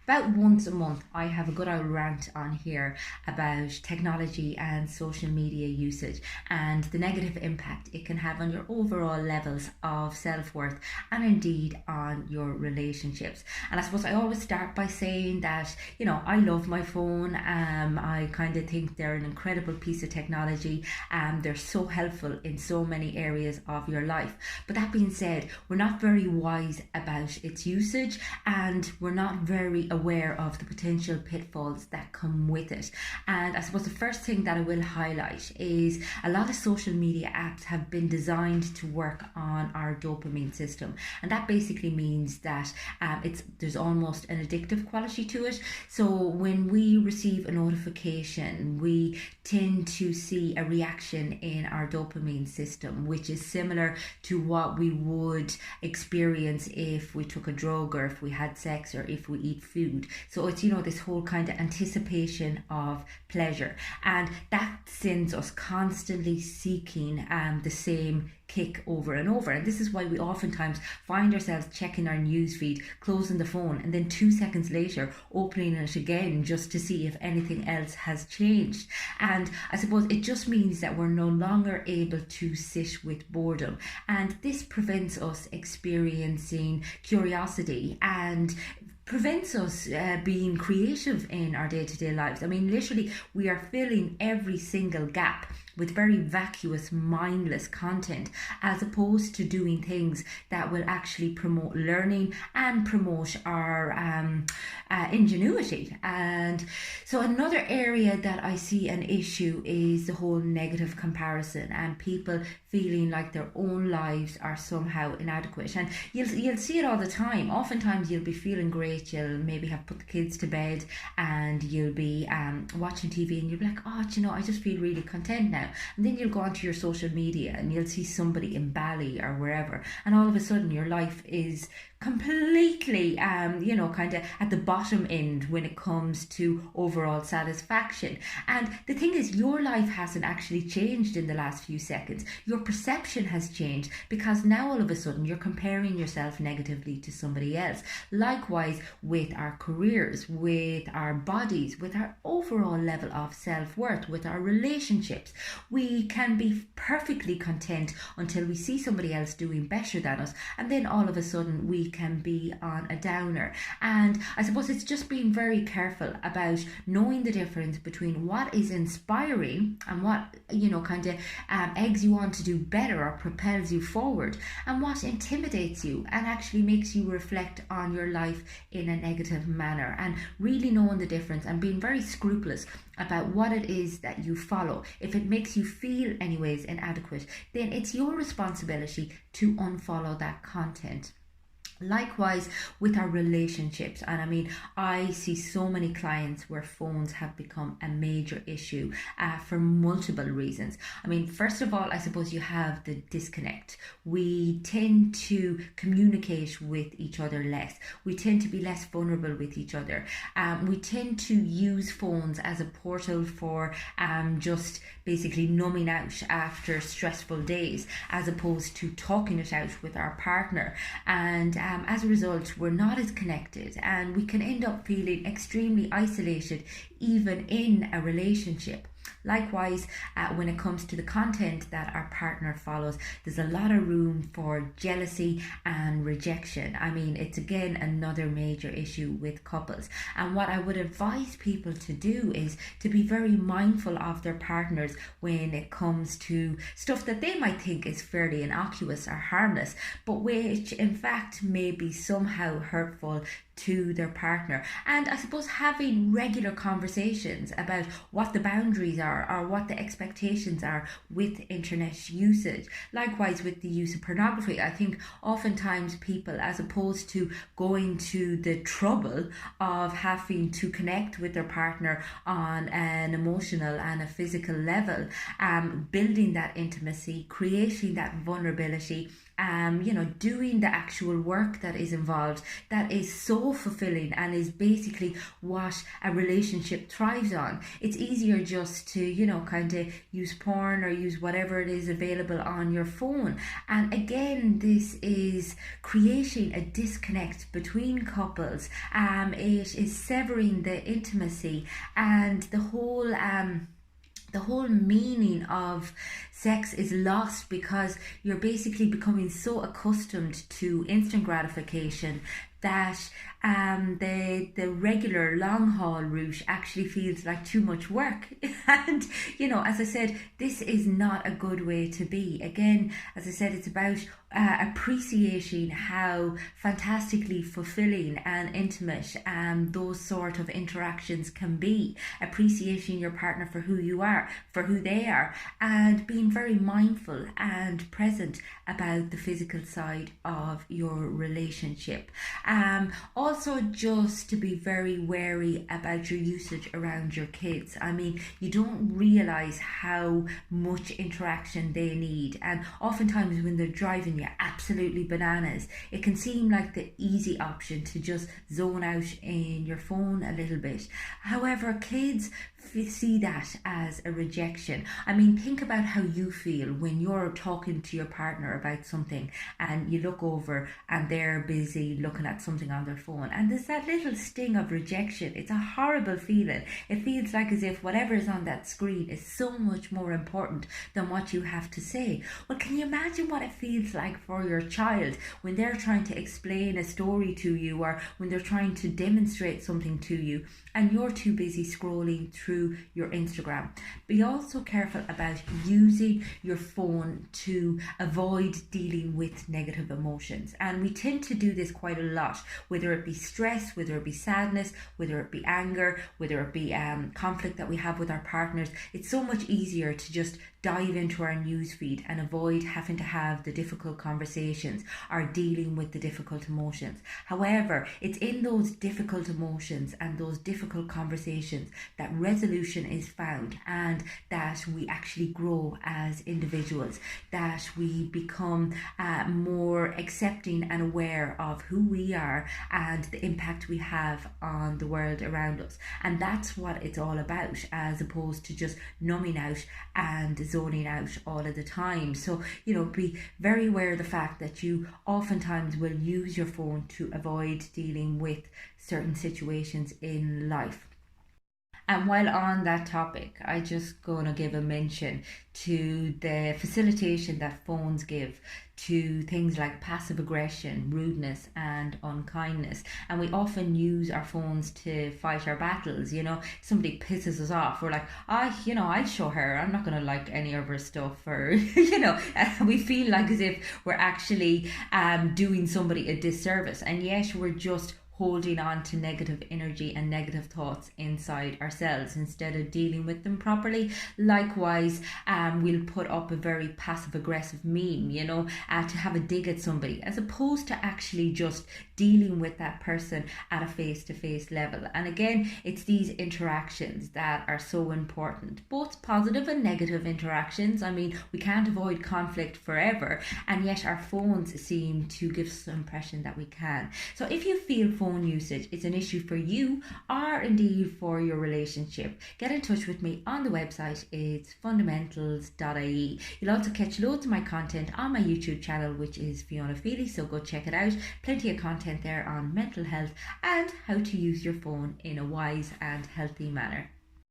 About once a month, I have a good old rant on here about technology and social media usage and the negative impact it can have on your overall levels of self worth and indeed on your relationships. And I suppose I always start by saying that, I love my phone. I kind of think they're an incredible piece of technology. They're so helpful in so many areas of your life. But that being said, we're not very wise about its usage and we're not very aware of the potential pitfalls that come with it. And I suppose the first thing that I will highlight is a lot of social media apps have been designed to work on our dopamine system, and that basically means that there's almost an addictive quality to it. So when we receive a notification, we tend to see a reaction in our dopamine system, which is similar to what we would experience if we took a drug or if we had sex or if we eat food. So it's, this whole kind of anticipation of pleasure. And that sends us constantly seeking the same kick over and over. And this is why we oftentimes find ourselves checking our news feed, closing the phone, and then 2 seconds later opening it again just to see if anything else has changed. And I suppose it just means that we're no longer able to sit with boredom. And this prevents us experiencing curiosity and prevents us being creative in our day-to-day lives. I mean, literally, we are filling every single gap with very vacuous, mindless content, as opposed to doing things that will actually promote learning and promote our ingenuity. And so another area that I see an issue is the whole negative comparison and people feeling like their own lives are somehow inadequate. And you'll see it all the time. Oftentimes you'll be feeling great, you'll maybe have put the kids to bed and you'll be watching TV and you'll be like, I just feel really content now. And then you'll go onto your social media and you'll see somebody in Bali or wherever, and all of a sudden your life is completely kind of at the bottom end when it comes to overall satisfaction. And the thing is, your life hasn't actually changed in the last few seconds. Your perception has changed because now all of a sudden you're comparing yourself negatively to somebody else. Likewise with our careers, with our bodies, with our overall level of self-worth, with our relationships. We can be perfectly content until we see somebody else doing better than us, and then all of a sudden we can be on a downer. And I suppose it's just being very careful about knowing the difference between what is inspiring and what eggs you on to do better or propels you forward, and what intimidates you and actually makes you reflect on your life in a negative manner. And really knowing the difference and being very scrupulous about what it is that you follow. If it makes you feel anyways inadequate, then it's your responsibility to unfollow that content. Likewise with our relationships, and I mean, I see so many clients where phones have become a major issue for multiple reasons. I mean, first of all, I suppose you have the disconnect. We tend to communicate with each other less. We tend to be less vulnerable with each other. We tend to use phones as a portal for just basically numbing out after stressful days, as opposed to talking it out with our partner. And as a result, we're not as connected and we can end up feeling extremely isolated even in a relationship. Likewise, when it comes to the content that our partner follows, there's a lot of room for jealousy and rejection. I mean, it's again another major issue with couples. And what I would advise people to do is to be very mindful of their partners when it comes to stuff that they might think is fairly innocuous or harmless, but which in fact may be somehow hurtful to their partner. And I suppose having regular conversations about what the boundaries are or what the expectations are with internet usage. Likewise with the use of pornography, I think oftentimes people, as opposed to going to the trouble of having to connect with their partner on an emotional and a physical level, building that intimacy, creating that vulnerability, doing the actual work that is involved, that is so fulfilling and is basically what a relationship thrives on. It's easier just to, kind of use porn or use whatever it is available on your phone. And again, this is creating a disconnect between couples. It is severing the intimacy and the whole meaning of sex is lost, because you're basically becoming so accustomed to instant gratification that the regular long haul route actually feels like too much work. And as I said, this is not a good way to be. Again, as I said, it's about appreciating how fantastically fulfilling and intimate those sort of interactions can be. Appreciating your partner for who you are, for who they are, and being very mindful and present about the physical side of your relationship. Also, just to be very wary about your usage around your kids. I mean, you don't realize how much interaction they need, and oftentimes when they're driving you absolutely bananas, it can seem like the easy option to just zone out in your phone a little bit. However, kids see that as a rejection. I mean, think about how you feel when you're talking to your partner about something and you look over and they're busy looking at something on their phone, and there's that little sting of rejection. It's a horrible feeling. It feels like as if whatever is on that screen is so much more important than what you have to say. Well, can you imagine what it feels like for your child when they're trying to explain a story to you, or when they're trying to demonstrate something to you, and you're too busy scrolling through your Instagram? Be also careful about using your phone to avoid dealing with negative emotions. And we tend to do this quite a lot, whether it be stress, whether it be sadness, whether it be anger, whether it be conflict that we have with our partners. It's so much easier to just dive into our newsfeed and avoid having to have the difficult conversations or dealing with the difficult emotions. However, it's in those difficult emotions and those difficult conversations that resolution is found, and that we actually grow as individuals, that we become more accepting and aware of who we are and the impact we have on the world around us. And that's what it's all about, as opposed to just numbing out and zoning out all of the time. So, be very aware of the fact that you oftentimes will use your phone to avoid dealing with certain situations in life. And while on that topic, I just going to give a mention to the facilitation that phones give to things like passive aggression, rudeness, and unkindness. And we often use our phones to fight our battles. Somebody pisses us off, we're like, I'll show her, I'm not going to like any of her stuff, or we feel like as if we're actually doing somebody a disservice, and yet we're just holding on to negative energy and negative thoughts inside ourselves instead of dealing with them properly. Likewise, we'll put up a very passive aggressive meme, to have a dig at somebody, as opposed to actually just dealing with that person at a face-to-face level. And again, it's these interactions that are so important, both positive and negative interactions. I mean, we can't avoid conflict forever, and yet our phones seem to give us the impression that we can. So if you feel phone usage is an issue for you, or indeed for your relationship, get in touch with me on the website. It's fundamentals.ie. You'll also catch loads of my content on my YouTube channel, which is Fiona Feely, so go check it out. Plenty of content there on mental health and how to use your phone in a wise and healthy manner.